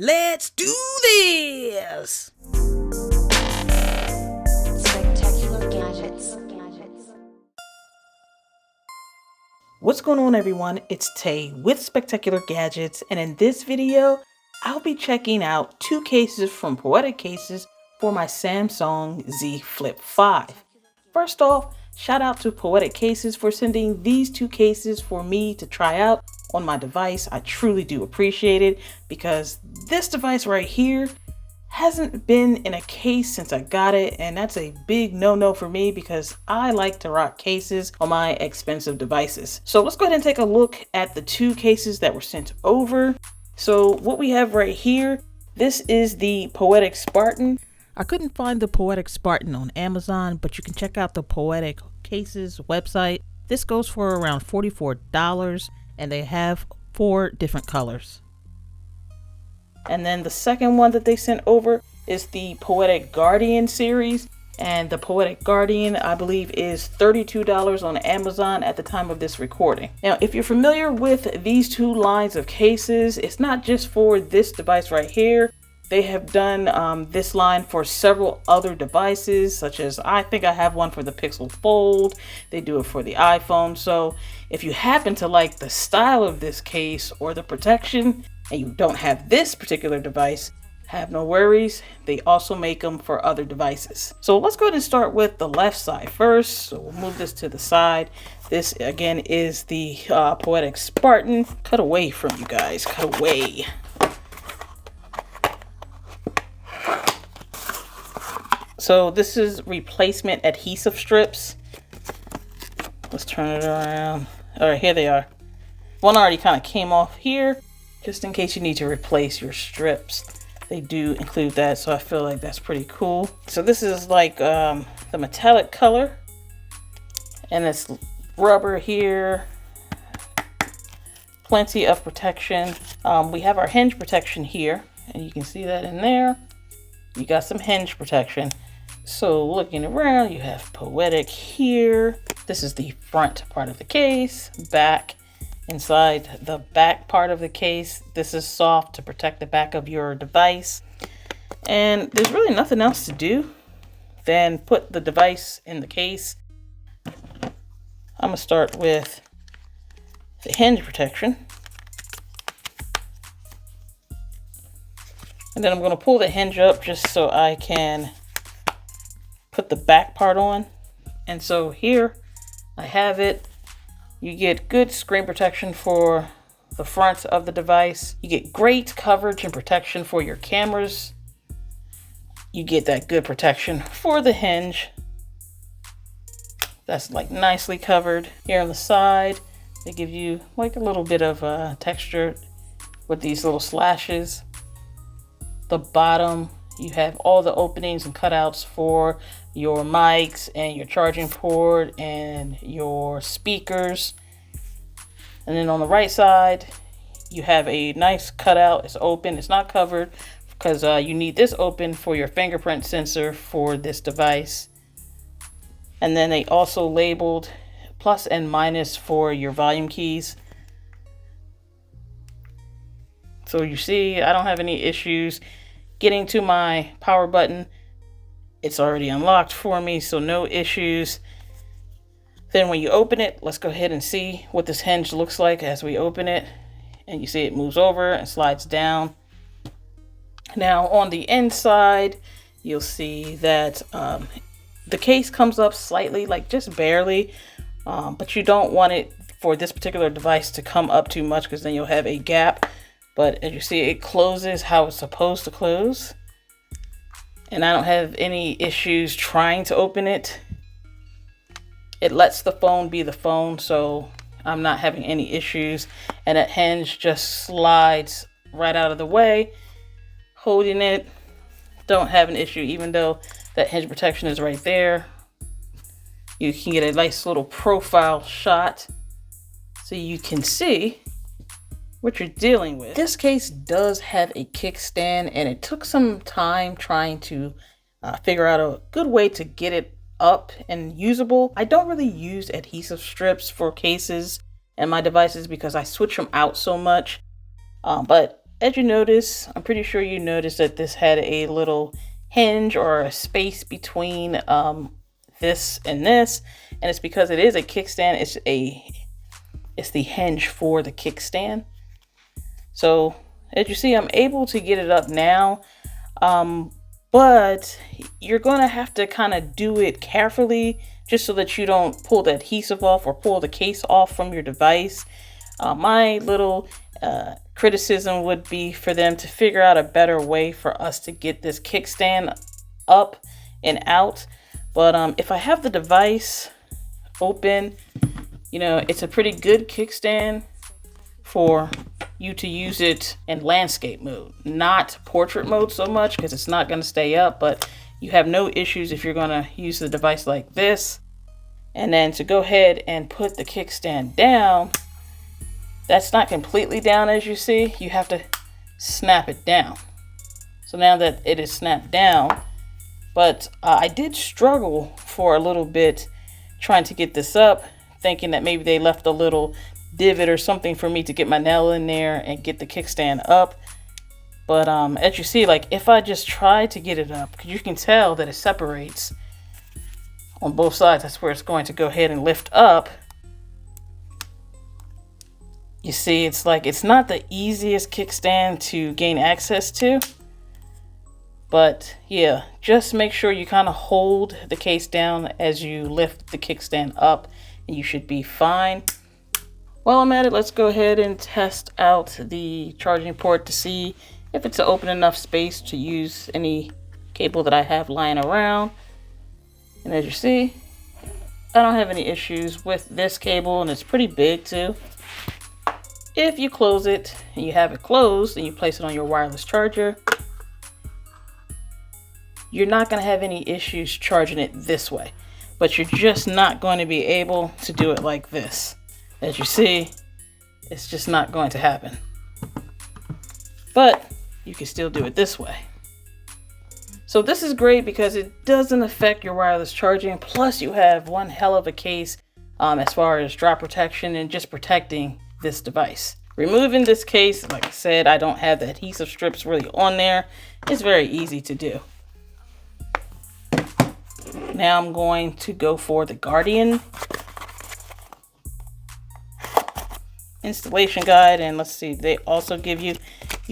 Let's do this! Spectacular gadgets. What's going on, everyone? It's Tay with Spectacular Gadgets, and in this video, I'll be checking out two cases from Poetic Cases for my Samsung ZFlip 5. First off, shout out to Poetic Cases for sending these two cases for me to try out on my device. I truly do appreciate it because this device right here hasn't been in a case since I got it, and that's a big no-no for me because I like to rock cases on my expensive devices. So let's go ahead and take a look at the two cases that were sent over. So what we have right here, this is the Poetic Spartan. I couldn't find the Poetic Spartan on Amazon, but you can check out the Poetic Cases website. This goes for around $44, and they have 4 different colors. And then the second one that they sent over is the Poetic Guardian series. And the Poetic Guardian, I believe, is $32 on Amazon at the time of this recording. Now, if you're familiar with these two lines of cases, it's not just for this device right here. They have done this line for several other devices, such as I think I have one for the Pixel Fold. They do it for the iPhone. So if you happen to like the style of this case or the protection, and you don't have this particular device, have no worries. They also make them for other devices. So let's go ahead and start with the left side first. So we'll move this to the side. This again is the Poetic Spartan. Cut away from you guys, cut away. So this is replacement adhesive strips. Let's turn it around. All right, here they are. One already kind of came off here, just in case you need to replace your strips. They do include that, so I feel like that's pretty cool. So this is like the metallic color, and it's rubber here. Plenty of protection. We have our hinge protection here, and you can see that in there. You got some hinge protection. So looking around, you have Poetic here. This is the front part of the case. Back. Inside the back part of the case, this is soft to protect the back of your device. And there's really nothing else to do than put the device in the case. I'm going to start with the hinge protection. And then I'm going to pull the hinge up just so I can put the back part on. And so here I have it. You get good screen protection for the front of the device. You get great coverage and protection for your cameras. You get that good protection for the hinge. That's like nicely covered. Here on the side, they give you like a little bit of texture with these little slashes. The bottom, you have all the openings and cutouts for your mics and your charging port and your speakers. And then on the right side, you have a nice cutout. It's open, it's not covered, because you need this open for your fingerprint sensor for this device. And then they also labeled plus and minus for your volume keys. So you see, I don't have any issues getting to my power button. It's already unlocked for me, so no issues. Then when you open it, let's go ahead and see what this hinge looks like as we open it. And you see it moves over and slides down. Now on the inside, you'll see that the case comes up slightly, like just barely, but you don't want it for this particular device to come up too much because then you'll have a gap. But as you see, it closes how it's supposed to close. And I don't have any issues trying to open it. It lets the phone be the phone, so I'm not having any issues. And that hinge just slides right out of the way. Holding it, don't have an issue, even though that hinge protection is right there. You can get a nice little profile shot so you can see what you're dealing with. This case does have a kickstand, and it took some time trying to figure out a good way to get it up and usable. I don't really use adhesive strips for cases and my devices because I switch them out so much. But as you notice, I'm pretty sure you noticed that this had a little hinge or a space between this and this, and it's because it is a kickstand. It's the hinge for the kickstand. So as you see, I'm able to get it up now, but you're going to have to kind of do it carefully just so that you don't pull the adhesive off or pull the case off from your device. My little criticism would be for them to figure out a better way for us to get this kickstand up and out. But if I have the device open, you know, it's a pretty good kickstand for you to use it in landscape mode, not portrait mode so much, because it's not going to stay up, but you have no issues if you're going to use the device like this. And then to go ahead and put the kickstand down, that's not completely down, as you see. You have to snap it down. So now that it is snapped down, but I did struggle for a little bit trying to get this up, thinking that maybe they left a little divot or something for me to get my nail in there and get the kickstand up. But as you see, like if I just try to get it up, you can tell that it separates on both sides. That's where it's going to go ahead and lift up. You see, it's like it's not the easiest kickstand to gain access to. But yeah, just make sure you kind of hold the case down as you lift the kickstand up and you should be fine. While I'm at it, let's go ahead and test out the charging port to see if it's an open enough space to use any cable that I have lying around. And as you see, I don't have any issues with this cable, and it's pretty big too. If you close it and you have it closed and you place it on your wireless charger, you're not going to have any issues charging it this way, but you're just not going to be able to do it like this. As you see, it's just not going to happen. But you can still do it this way. So this is great because it doesn't affect your wireless charging. Plus you have one hell of a case as far as drop protection and just protecting this device. Removing this case, like I said, I don't have the adhesive strips really on there. It's very easy to do. Now I'm going to go for the Guardian installation guide, and let's see, they also give you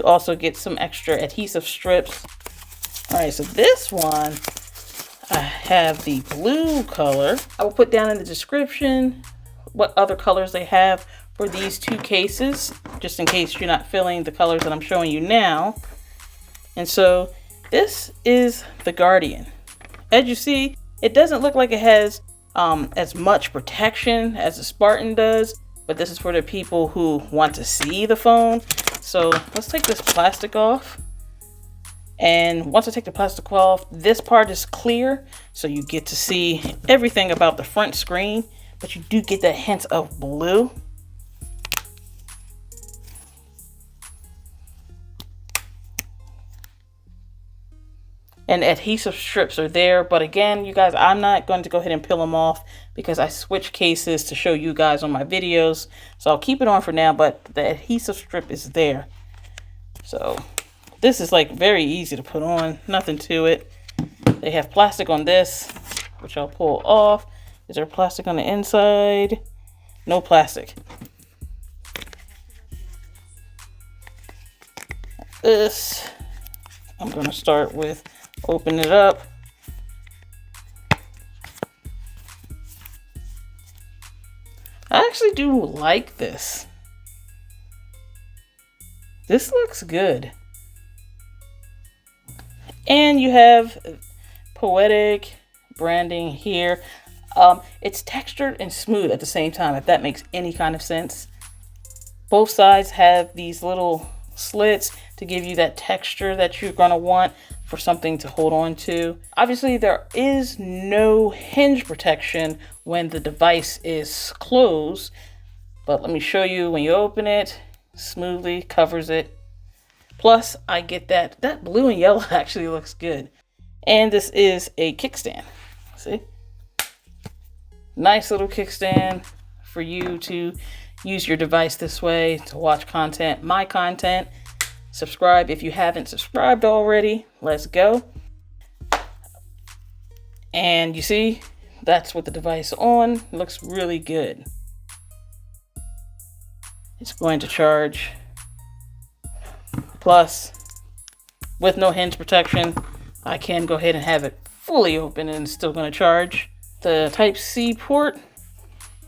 also get some extra adhesive strips. All right, so this one, I have the blue color. I will put down in the description what other colors they have for these two cases, just in case you're not feeling the colors that I'm showing you now. And so this is the Guardian. As you see, it doesn't look like it has as much protection as the Spartan does, but this is for the people who want to see the phone. So let's take this plastic off. And once I take the plastic off, this part is clear, so you get to see everything about the front screen, but you do get that hint of blue. And adhesive strips are there, but again, you guys, I'm not going to go ahead and peel them off because I switch cases to show you guys on my videos. So I'll keep it on for now, but the adhesive strip is there. So this is like very easy to put on, nothing to it. They have plastic on this, which I'll pull off. Is there plastic on the inside? No plastic. This, I'm going to start with open it up. I actually do like this. This looks good. And you have Poetic branding here. It's textured and smooth at the same time, if that makes any kind of sense. Both sides have these little slits to give you that texture that you're going to want for something to hold on to. Obviously, there is no hinge protection when the device is closed, but let me show you when you open it, smoothly covers it. Plus, I get that blue and yellow actually looks good. And this is a kickstand. See? Nice little kickstand for you to use your device this way to watch content, my content. Subscribe if you haven't subscribed already. Let's go. And you see, that's with the device on. It looks really good. It's going to charge. Plus, with no hinge protection, I can go ahead and have it fully open and it's still going to charge. The Type-C port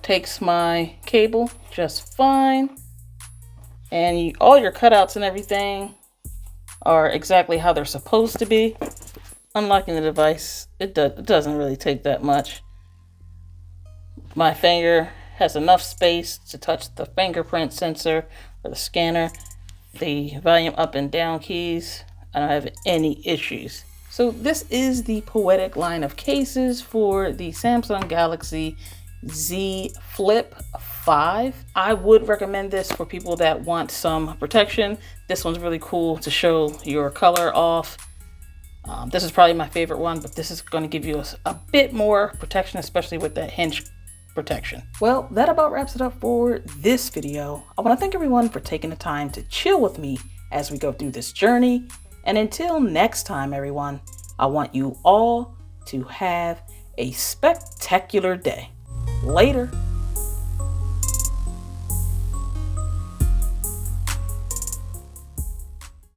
takes my cable just fine. And all your cutouts and everything are exactly how they're supposed to be. Unlocking the device, it doesn't really take that much. My finger has enough space to touch the fingerprint sensor or the scanner, the volume up and down keys. I don't have any issues. So this is the Poetic line of cases for the Samsung Galaxy ZFlip 5. I would recommend this for people that want some protection. This one's really cool to show your color off. This is probably my favorite one, but this is going to give you a bit more protection, especially with that hinge protection. Well, that about wraps it up for this video. I want to thank everyone for taking the time to chill with me as we go through this journey. And until next time, everyone, I want you all to have a spectacular day. Later.